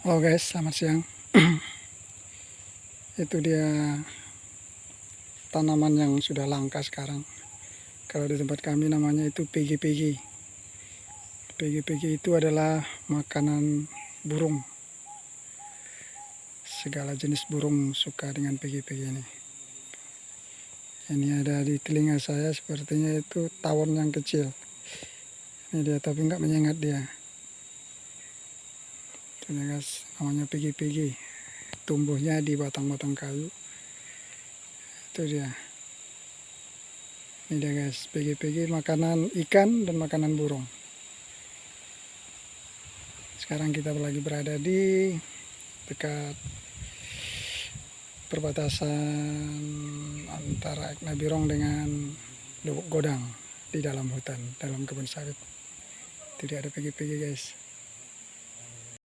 Halo guys, selamat siang. Itu dia tanaman yang sudah langka sekarang. Kalau di tempat kami namanya itu pigi-pigi. Pigi-pigi itu adalah makanan burung. Segala jenis burung suka dengan pigi-pigi ini. Ini ada di telinga saya, sepertinya itu tawon yang kecil. Ini dia, tapi nggak menyengat dia. Ini guys, namanya pigi-pigi. Tumbuhnya di batang-batang kayu. Itu dia. Ini dia guys, pigi-pigi makanan ikan dan makanan burung. Sekarang kita lagi berada di dekat perbatasan antara Ekna Birong dengan Lubuk Godang di dalam hutan, dalam kebun sawit. Itu dia, ada pigi-pigi guys.